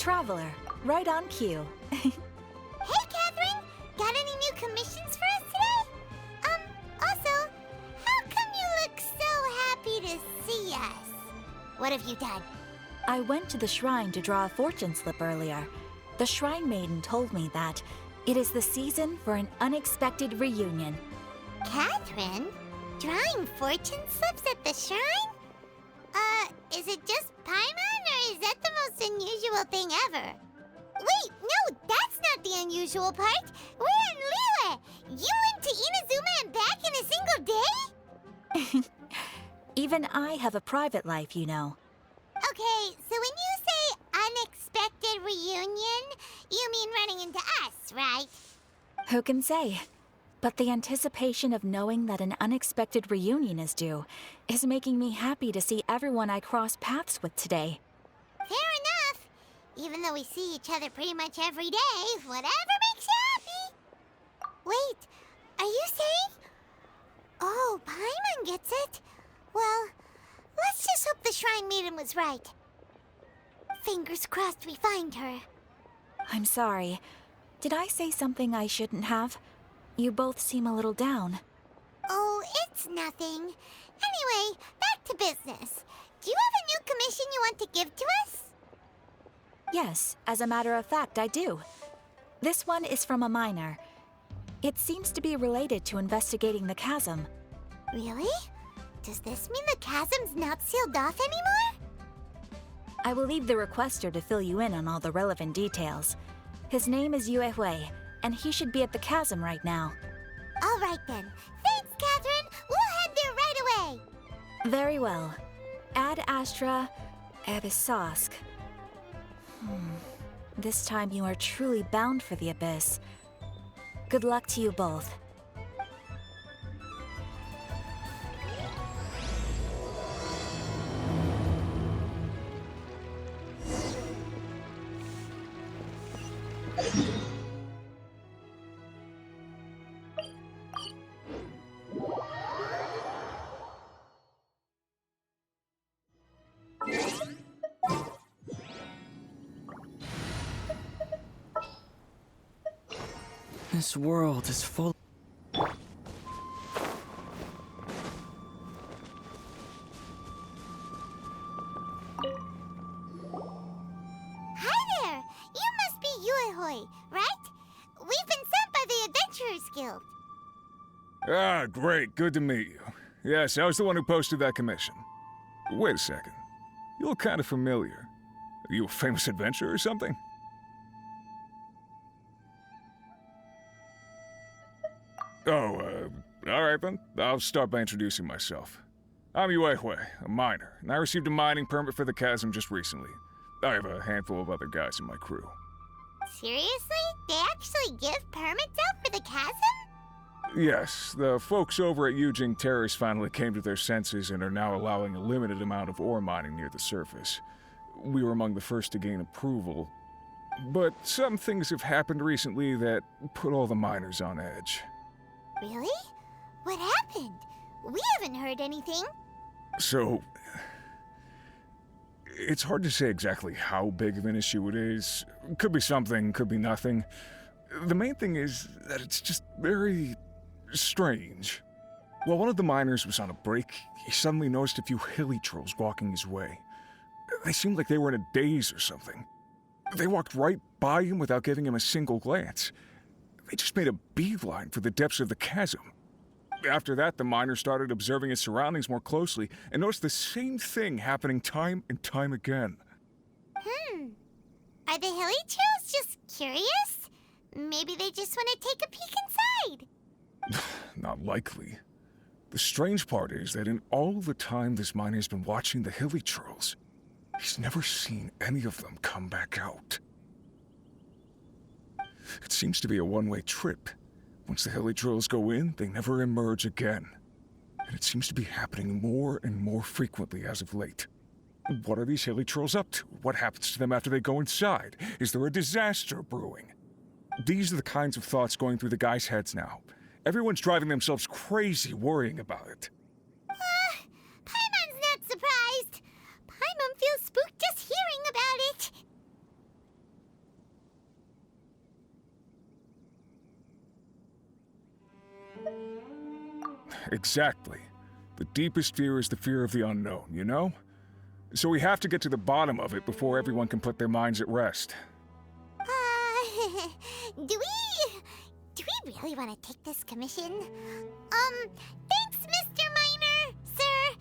traveler, right on cue. Hey, Catherine! Got any new commissions for us today? Also, how come you look so happy to see us? What have you done? I went to the shrine to draw a fortune slip earlier. The shrine maiden told me that it is the season for an unexpected reunion. Catherine? Drawing fortune slips at the shrine? Is it just Paimon, or is that the most unusual thing ever? Wait, no, that's not the unusual part. We're in Liyue! You went to Inazuma and back in a single day? Even I have a private life, you know. Okay, so when you say unexpected reunion, you mean running into us, right? Who can say? But the anticipation of knowing that an unexpected reunion is due is making me happy to see everyone I cross paths with today. Fair enough. Even though we see each other pretty much every day, whatever makes you happy. Wait, are you saying? Oh, Paimon gets it. Well, let's just hope the Shrine Maiden was right. Fingers crossed we find her. I'm sorry. Did I say something I shouldn't have? You both seem a little down. Oh, it's nothing. Anyway, back to business. Do you have a new commission you want to give to us? Yes, as a matter of fact, I do. This one is from a miner. It seems to be related to investigating the chasm. Really? Does this mean the chasm's not sealed off anymore? I will leave the requester to fill you in on all the relevant details. His name is Yue Hui, and he should be at the chasm right now. All right then. Thanks, Catherine. We'll head there right away. Very well. Ad Astra Abyssosk. This time you are truly bound for the abyss. Good luck to you both. This world is full. Hi there! You must be Yue Hui, right? We've been sent by the Adventurers Guild. Ah, great. Good to meet you. Yes, I was the one who posted that commission. Wait a second. You look kind of familiar. Are you a famous adventurer or something? Oh, alright then. I'll start by introducing myself. I'm Yue Hui, a miner, and I received a mining permit for the chasm just recently. I have a handful of other guys in my crew. Seriously? They actually give permits out for the chasm? Yes, the folks over at Yujing Terrace finally came to their senses and are now allowing a limited amount of ore mining near the surface. We were among the first to gain approval, but some things have happened recently that put all the miners on edge. Really? What happened? We haven't heard anything. So, it's hard to say exactly how big of an issue it is. Could be something, could be nothing. The main thing is that it's just very strange. While one of the miners was on a break, he suddenly noticed a few hilly trolls walking his way. They seemed like they were in a daze or something. They walked right by him without giving him a single glance. They just made a beeline for the depths of the chasm. After that, the miner started observing his surroundings more closely and noticed the same thing happening time and time again. Are the hilly trolls just curious? Maybe they just want to take a peek inside. Not likely. The strange part is that in all the time this miner's been watching the hilly trolls, he's never seen any of them come back out. It seems to be a one-way trip. Once the hilly trolls go in, they never emerge again. And it seems to be happening more and more frequently as of late. What are these hilly trolls up to? What happens to them after they go inside? Is there a disaster brewing? These are the kinds of thoughts going through the guys' heads now. Everyone's driving themselves crazy worrying about it. Paimon's not surprised. Paimon feels spooked just hearing about it. Exactly. The deepest fear is the fear of the unknown, you know? So we have to get to the bottom of it before everyone can put their minds at rest. Do we really want to take this commission? Thanks, Mr. Miner, sir.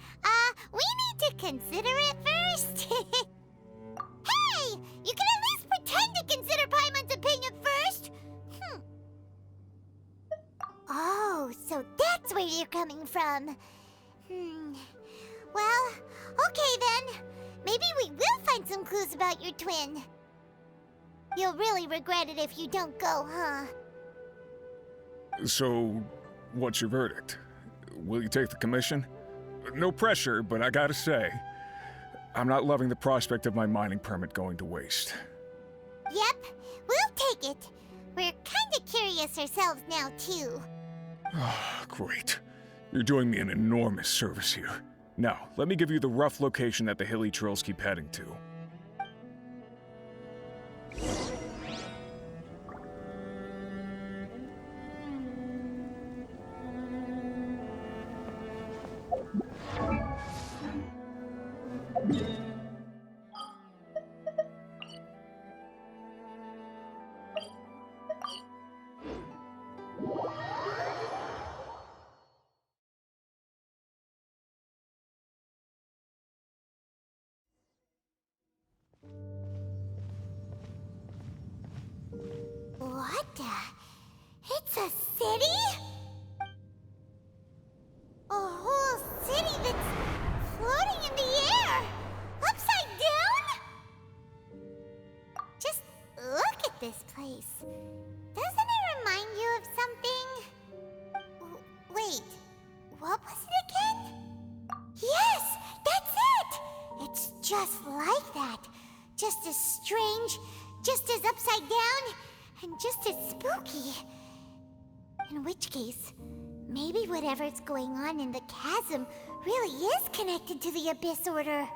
We need to consider it first. Hey, you can at least pretend to consider Paimon's opinion first. Oh, so that's where you're coming from. Well, okay then. Maybe we will find some clues about your twin. You'll really regret it if you don't go, huh? So, what's your verdict? Will you take the commission? No pressure, but I gotta say, I'm not loving the prospect of my mining permit going to waste. Yep, we'll take it. We're kinda curious ourselves now, too. Great. You're doing me an enormous service here. Now, let me give you the rough location that the hilly trails keep heading to. What the? It's a city? A whole city that's floating in the air? Upside down? Just look at this place. Doesn't it remind you of something? Wait, what was it again? Yes, that's it! It's just like that. Just as strange, just as upside down, and just as spooky. In which case, maybe whatever's going on in the chasm really is connected to the Abyss Order.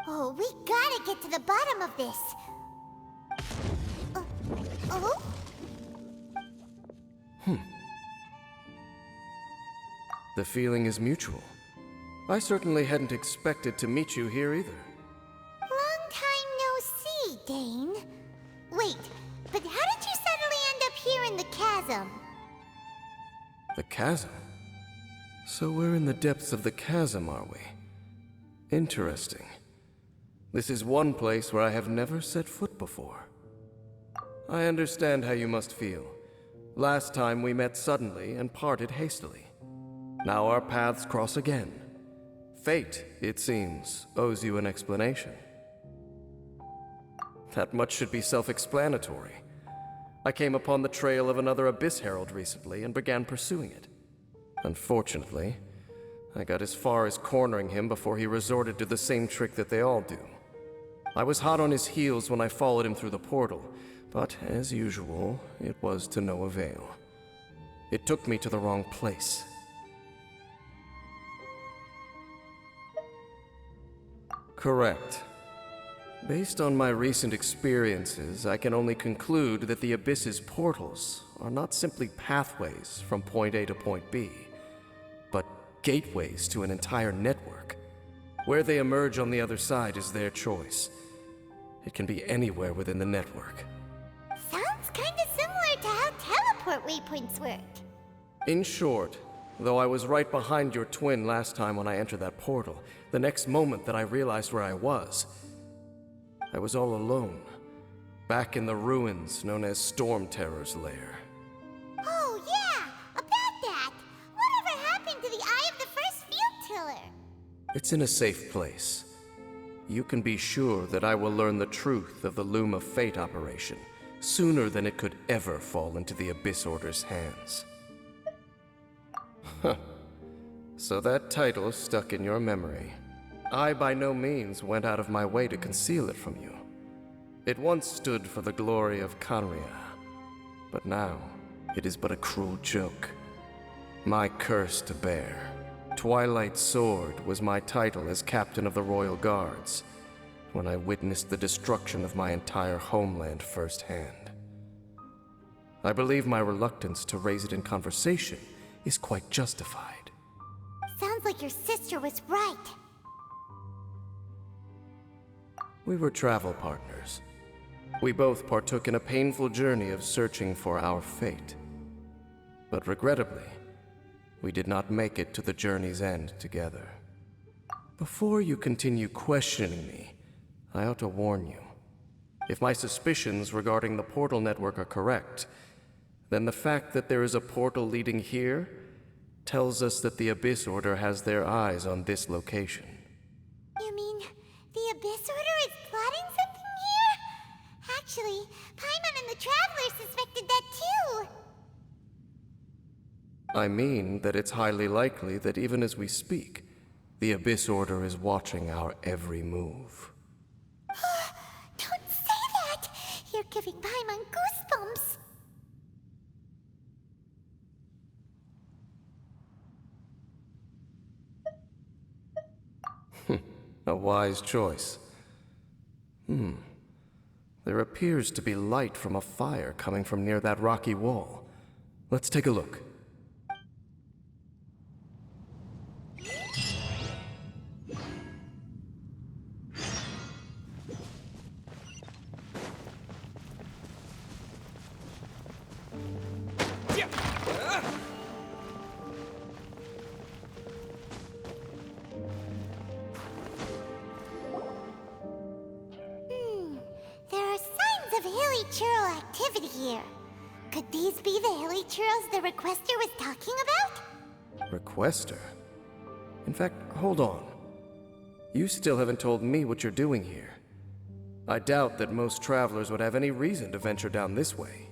Oh, we gotta get to the bottom of this. Oh? The feeling is mutual. I certainly hadn't expected to meet you here either. Long time no see, Dane. Wait, but how did you suddenly end up here in the chasm? The chasm? So we're in the depths of the chasm, are we? Interesting. This is one place where I have never set foot before. I understand how you must feel. Last time we met suddenly and parted hastily. Now our paths cross again. Fate, it seems, owes you an explanation. That much should be self-explanatory. I came upon the trail of another Abyss Herald recently and began pursuing it. Unfortunately, I got as far as cornering him before he resorted to the same trick that they all do. I was hot on his heels when I followed him through the portal, but as usual, it was to no avail. It took me to the wrong place. Correct. Based on my recent experiences, I can only conclude that the Abyss's portals are not simply pathways from point A to point B, but gateways to an entire network. Where they emerge on the other side is their choice. It can be anywhere within the network. Sounds kinda similar to how teleport waypoints work. In short, though I was right behind your twin last time when I entered that portal, the next moment that I realized where I was all alone, back in the ruins known as Storm Terror's lair. Oh yeah, about that! Whatever happened to the Eye of the First Field Tiller? It's in a safe place. You can be sure that I will learn the truth of the Loom of Fate operation sooner than it could ever fall into the Abyss Order's hands. Huh. So that title stuck in your memory. I by no means went out of my way to conceal it from you. It once stood for the glory of Kanria, but now it is but a cruel joke. My curse to bear. Twilight Sword was my title as captain of the Royal Guards, when I witnessed the destruction of my entire homeland firsthand. I believe my reluctance to raise it in conversation is quite justified. Sounds like your sister was right. We were travel partners. We both partook in a painful journey of searching for our fate. But regrettably, we did not make it to the journey's end together. Before you continue questioning me, I ought to warn you. If my suspicions regarding the portal network are correct, then the fact that there is a portal leading here tells us that the Abyss Order has their eyes on this location. You mean the Abyss Order is plotting something here? Actually, Paimon and the Traveler suspected that too. I mean that it's highly likely that even as we speak, the Abyss Order is watching our every move. Don't say that! You're giving Paimon goosebumps. A wise choice. There appears to be light from a fire coming from near that rocky wall. Let's take a look. There are signs of hilly churl activity here. Could these be the hilly churls the Requester was talking about? Requester? In fact, hold on. You still haven't told me what you're doing here. I doubt that most travelers would have any reason to venture down this way.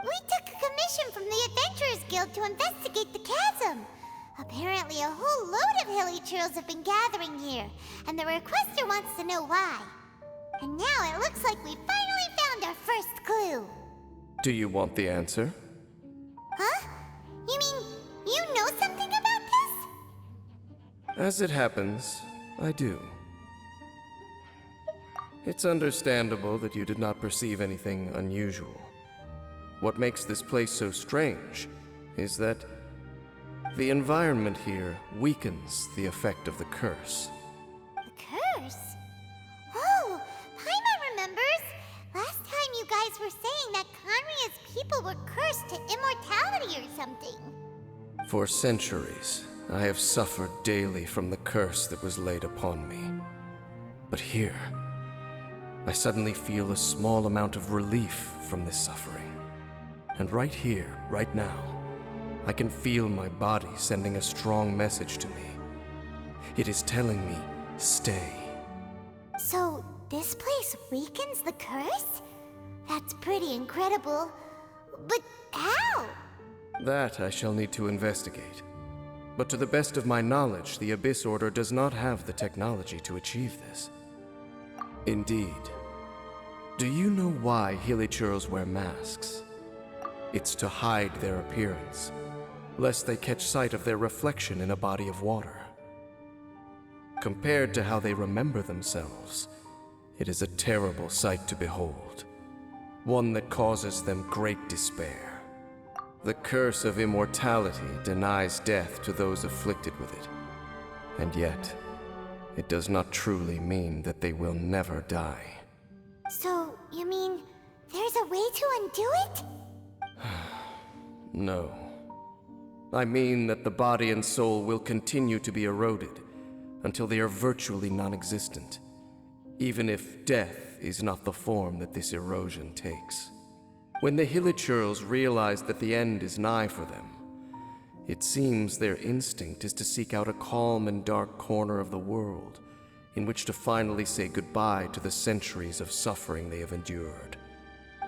We took a commission from the Adventurers Guild to investigate the chasm. Apparently a whole load of hilly churls have been gathering here, and the Requester wants to know why. And now it looks like we finally found our first clue. Do you want the answer? Huh? You mean you know something about this? As it happens, I do. It's understandable that you did not perceive anything unusual. What makes this place so strange is that the environment here weakens the effect of the curse. The curse? Oh, Paimon remembers! Last time you guys were saying that Conria's people were cursed to immortality or something. For centuries, I have suffered daily from the curse that was laid upon me. But here, I suddenly feel a small amount of relief from this suffering. And right here, right now, I can feel my body sending a strong message to me. It is telling me, stay. So, this place weakens the curse? That's pretty incredible. But how? That I shall need to investigate. But to the best of my knowledge, the Abyss Order does not have the technology to achieve this. Indeed. Do you know why Hilichurls wear masks? It's to hide their appearance, lest they catch sight of their reflection in a body of water. Compared to how they remember themselves, it is a terrible sight to behold, one that causes them great despair. The curse of immortality denies death to those afflicted with it, and yet, it does not truly mean that they will never die. So, you mean there's a way to undo it? No. I mean that the body and soul will continue to be eroded until they are virtually non-existent, even if death is not the form that this erosion takes. When the Hilichurls realize that the end is nigh for them, it seems their instinct is to seek out a calm and dark corner of the world in which to finally say goodbye to the centuries of suffering they have endured.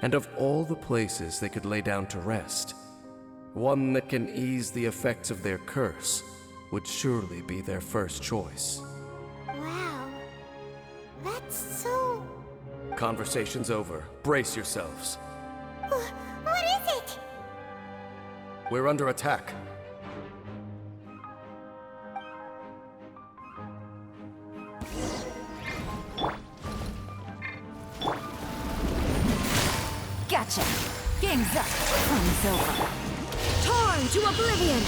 And of all the places they could lay down to rest, one that can ease the effects of their curse would surely be their first choice. Wow. That's so... Conversation's over. Brace yourselves. What is it? We're under attack. Gotcha! Game's up. Fun's over. Time! Burn to oblivion!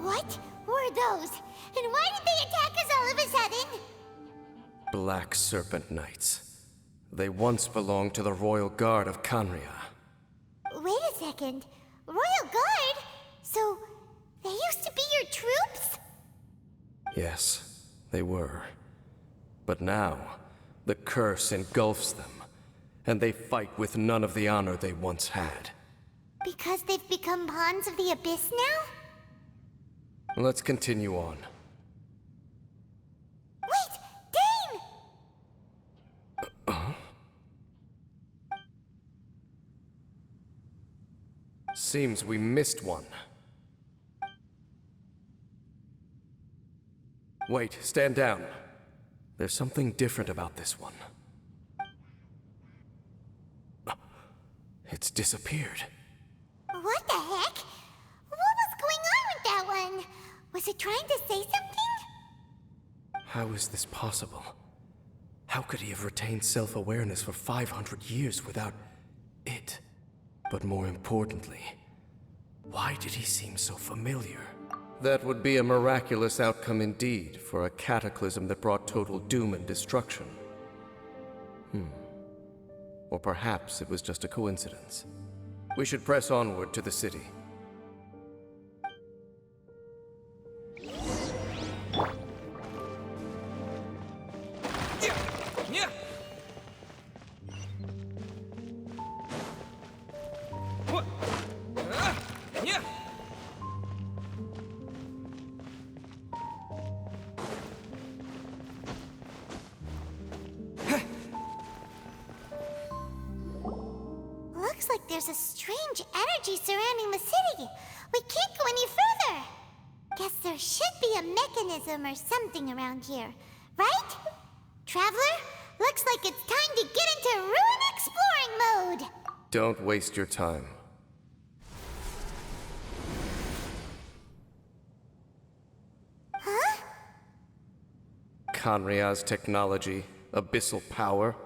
What were those? And why did they attack us all of a sudden? Black Serpent Knights. They once belonged to the Royal Guard of Canria. Wait a second. Royal Guard? So, they used to be your troops? Yes, they were. But now, the curse engulfs them, and they fight with none of the honor they once had. Because they've become pawns of the Abyss now? Let's continue on. Wait! Dane! Seems we missed one. Wait, stand down. There's something different about this one. It's disappeared. What the heck? What was going on with that one? Was it trying to say something? How is this possible? How could he have retained self-awareness for 500 years without it? But more importantly, why did he seem so familiar? That would be a miraculous outcome indeed for a cataclysm that brought total doom and destruction. Or perhaps it was just a coincidence. We should press onward to the city. Looks like there's a strange energy surrounding the city. We can't go any further. Guess there should be a mechanism or something around here, right? Traveler, looks like it's time to get into ruin exploring mode. Don't waste your time. Huh? Canria's technology, abyssal power.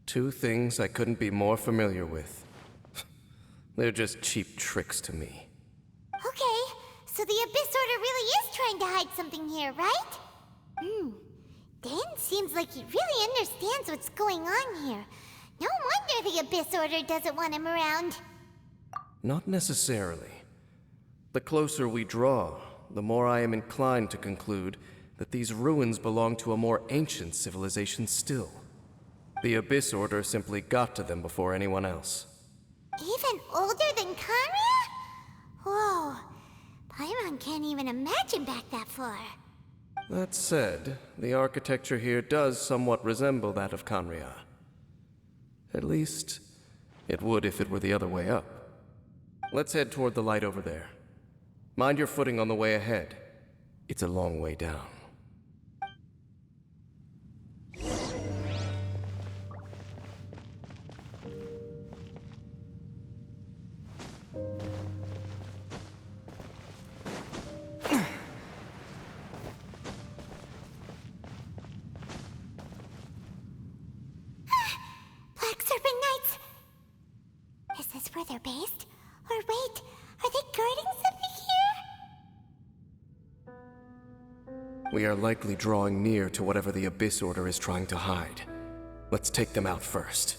Two things I couldn't be more familiar with. They're just cheap tricks to me. Okay, so the Abyss Order really is trying to hide something here, right? Dan seems like he really understands what's going on here. No wonder the Abyss Order doesn't want him around. Not necessarily. The closer we draw, the more I am inclined to conclude that these ruins belong to a more ancient civilization still. The Abyss Order simply got to them before anyone else. Even older than Canria? Whoa, Paimon can't even imagine back that far. That said, the architecture here does somewhat resemble that of Canria. At least, it would if it were the other way up. Let's head toward the light over there. Mind your footing on the way ahead. It's a long way down. Black Serpent Knights! Is this where they're based? Or wait, are they guarding something here? We are likely drawing near to whatever the Abyss Order is trying to hide. Let's take them out first.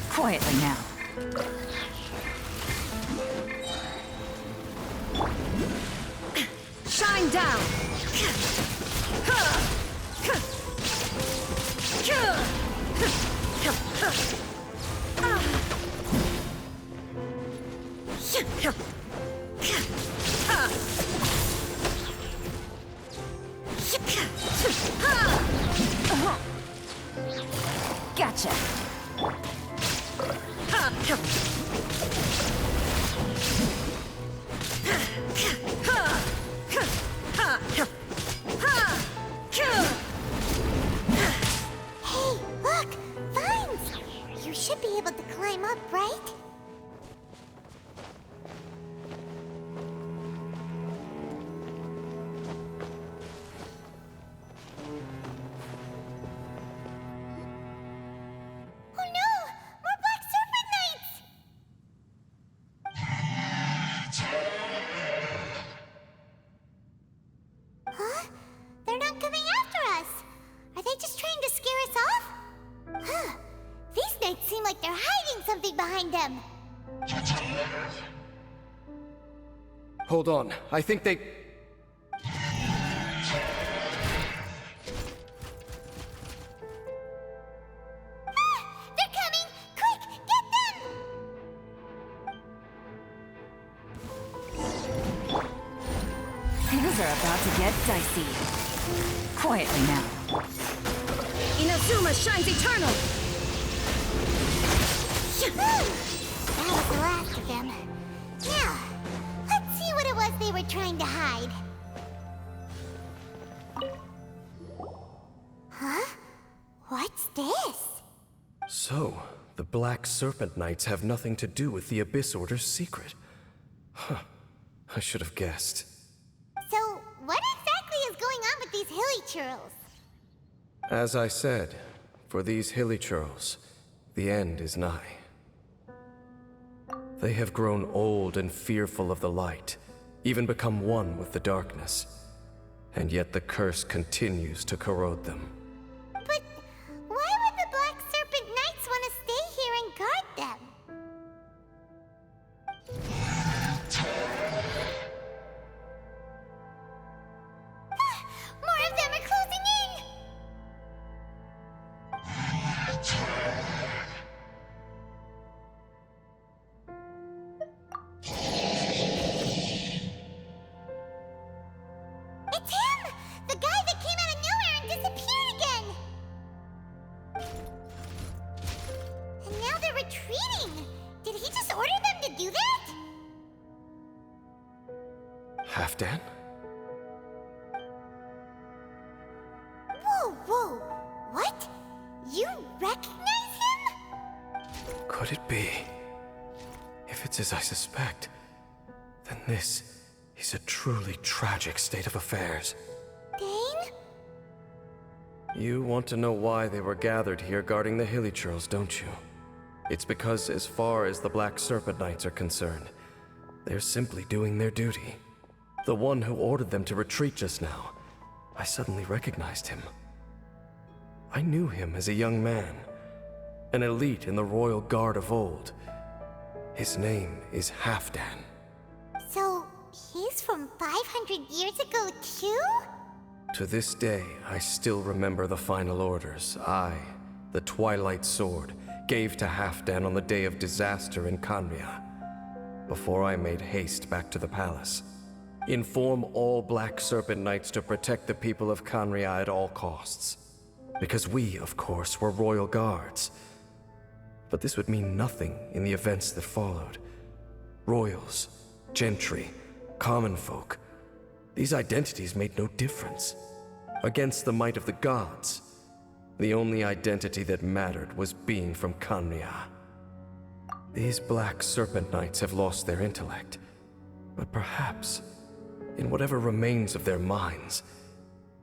Quietly now. Shine down! Gotcha! Hey, look! Vines! You should be able to climb up, right? them! Hold on, I think they... They're coming! Quick, get them! Things are about to get dicey. Quietly now. Inazuma shines eternal! That was the last of them. Now, let's see what it was they were trying to hide. Huh? What's this? So, the Black Serpent Knights have nothing to do with the Abyss Order's secret. Huh. I should have guessed. So, what exactly is going on with these hilly churls? As I said, for these hilly churls, the end is nigh. They have grown old and fearful of the light, even become one with the darkness. And yet the curse continues to corrode them. But why would the Black Serpent Knights want to stay here and guard them? More of them are closing in! It's him! The guy that came out of nowhere and disappeared again! And now they're retreating! Did he just order them to do that? Halfdan? Whoa, whoa! What? You recognize him? Could it be? If it's as I suspect, then this is a truly tragic state of affairs. Dane? You want to know why they were gathered here guarding the hilly churls, don't you? It's because as far as the Black Serpent Knights are concerned, they're simply doing their duty. The one who ordered them to retreat just now, I suddenly recognized him. I knew him as a young man, an elite in the royal guard of old. His name is Halfdan. So, he's from 500 years ago too? To this day, I still remember the final orders I, the Twilight Sword, gave to Halfdan on the day of disaster in Khaenri'ah, before I made haste back to the palace. Inform all Black Serpent Knights to protect the people of Khaenri'ah at all costs. Because we, of course, were royal guards. But this would mean nothing in the events that followed. Royals, gentry, common folk, these identities made no difference. Against the might of the gods, the only identity that mattered was being from Khaenri'ah. These Black Serpent Knights have lost their intellect, but perhaps, in whatever remains of their minds,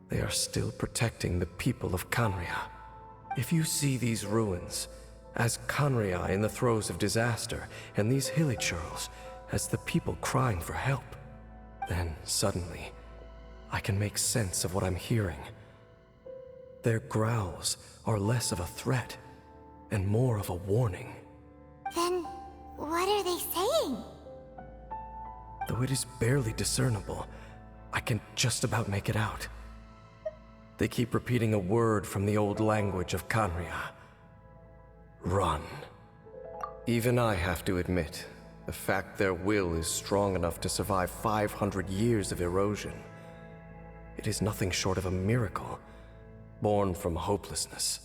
they are still protecting the people of Khaenri'ah. If you see these ruins as Khaenri'ah in the throes of disaster, and these hilly churls as the people crying for help, then suddenly I can make sense of what I'm hearing. Their growls are less of a threat and more of a warning. Then, what are they saying? Though it is barely discernible, I can just about make it out. They keep repeating a word from the old language of Khaenri'ah. Run. Even I have to admit, the fact their will is strong enough to survive 500 years of erosion. It is nothing short of a miracle, born from hopelessness.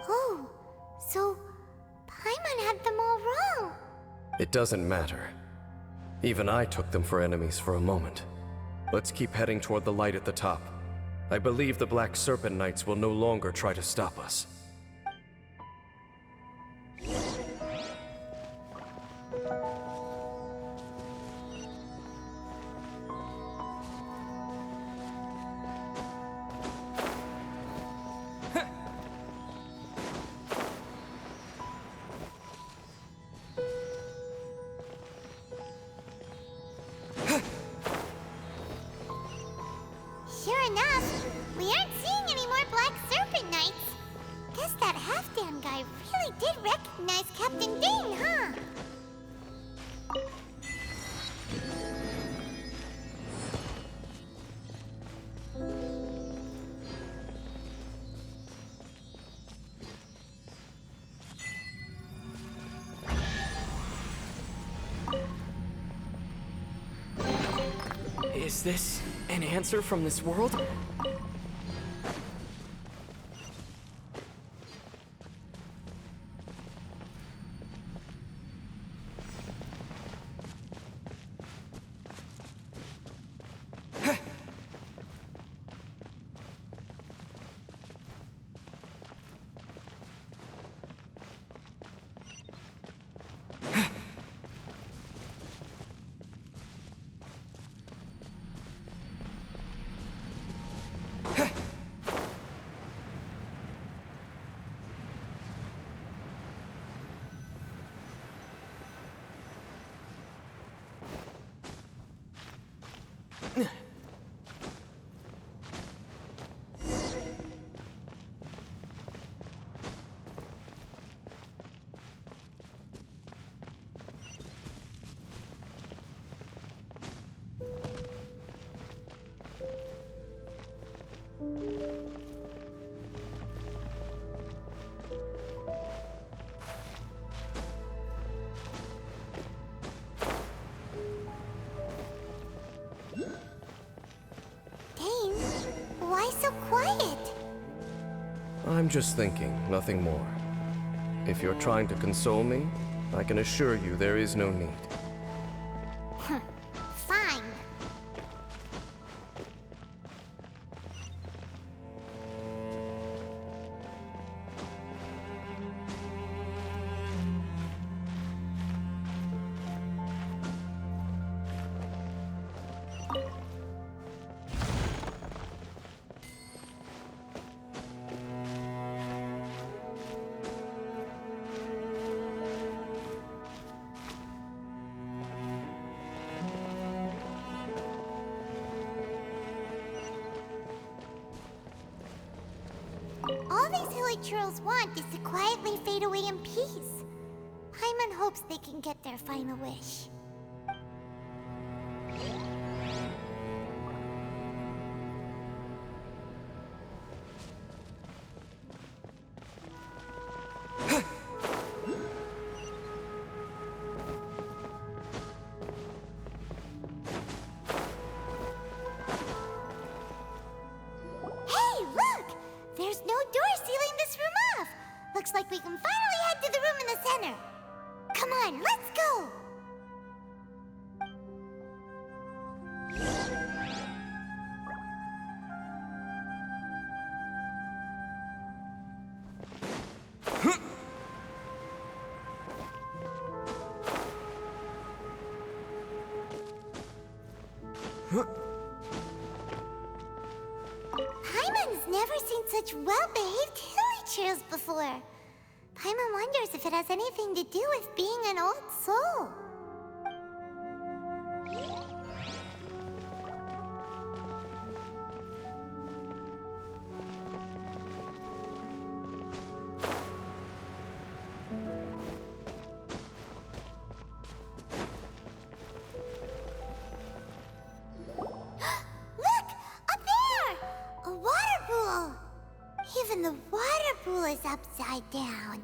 Oh, so Paimon had them all wrong. It doesn't matter. Even I took them for enemies for a moment. Let's keep heading toward the light at the top. I believe the Black Serpent Knights will no longer try to stop us. Sure enough, we aren't seeing any more Black Serpent Knights. Guess that Halfdan guy really did recognize Captain Dane, huh? Is this an answer from this world? Dane, why so quiet? I'm just thinking, nothing more. If you're trying to console me, I can assure you there is no need. Fine. All these hilly churls want is to quietly fade away in peace. Paimon hopes they can get their final wish. Hey, look! There's no door sealing this room off. Looks like we can finally head to the room in the center. Come on, let's go! Paimon's never seen such well-behaved hilly churls before. Paimon wonders if it has anything to do with being an old soul. Look! Up there! A water pool! Even the water pool is upside down.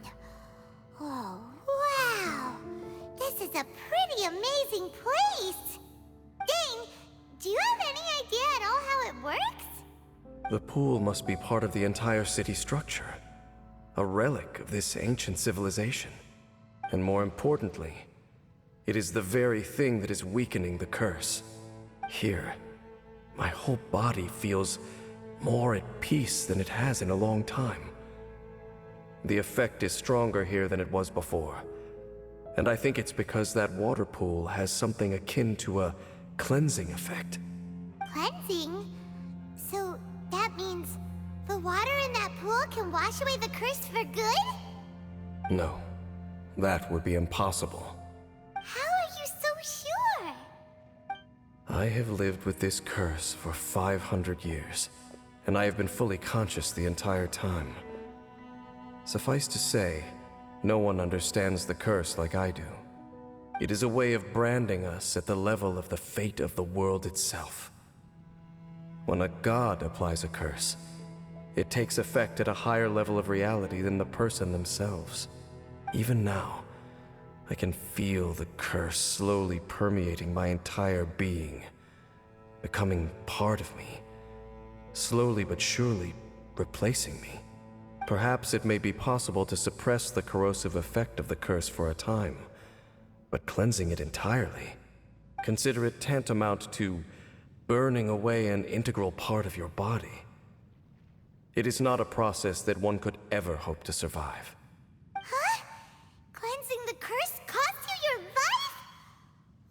Oh, wow! This is a pretty amazing place! Dane, do you have any idea at all how it works? The pool must be part of the entire city structure. A relic of this ancient civilization. And more importantly, it is the very thing that is weakening the curse. Here, my whole body feels more at peace than it has in a long time. The effect is stronger here than it was before. And I think it's because that water pool has something akin to a cleansing effect. Cleansing? So that means the water in that pool can wash away the curse for good? No, that would be impossible. How are you so sure? I have lived with this curse for 500 years, and I have been fully conscious the entire time. Suffice to say, no one understands the curse like I do. It is a way of branding us at the level of the fate of the world itself. When a god applies a curse, it takes effect at a higher level of reality than the person themselves. Even now, I can feel the curse slowly permeating my entire being. becoming part of me, slowly but surely replacing me. Perhaps it may be possible to suppress the corrosive effect of the curse for a time, but cleansing it entirely, consider it tantamount to burning away an integral part of your body. It is not a process that one could ever hope to survive. Huh? Cleansing the curse cost you your life?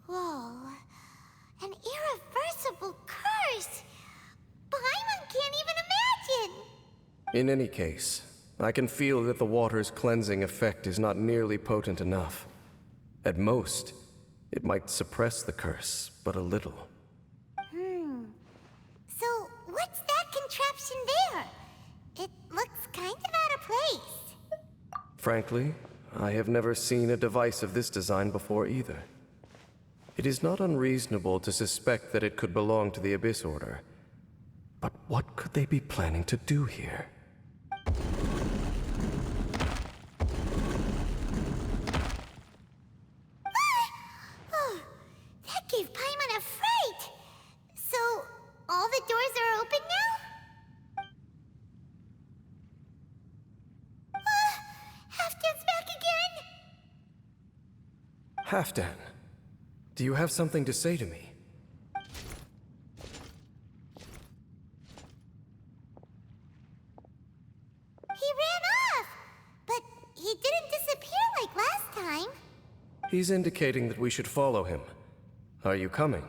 Whoa. An irreversible curse! Paimon can't even imagine! In any case, I can feel that the water's cleansing effect is not nearly potent enough. At most, it might suppress the curse, but a little. So, what's that contraption there? It looks kind of out of place. Frankly, I have never seen a device of this design before either. It is not unreasonable to suspect that it could belong to the Abyss Order. But what could they be planning to do here? Oh, that gave Paimon a fright! So, all the doors are open now? Halfdan's back again! Halfdan, do you have something to say to me? He ran off! But he didn't disappear like last time. He's indicating that we should follow him. Are you coming?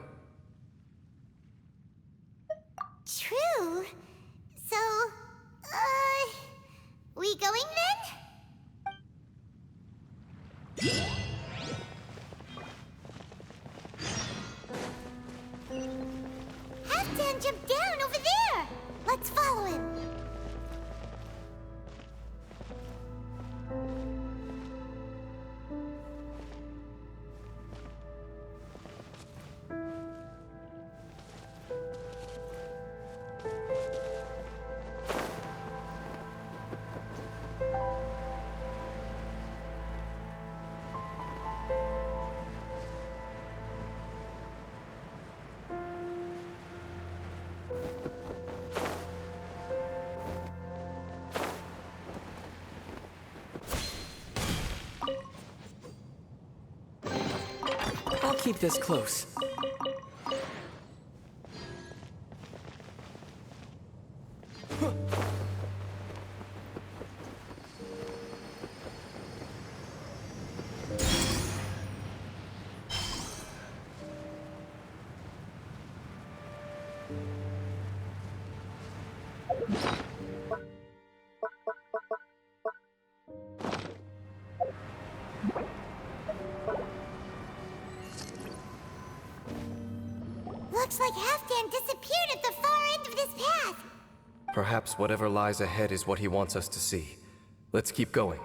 True. So, we going then? Halfdan jumped down over there! Let's follow him. I'll keep this close. Looks like Halfdan disappeared at the far end of this path. Perhaps whatever lies ahead is what he wants us to see. Let's keep going.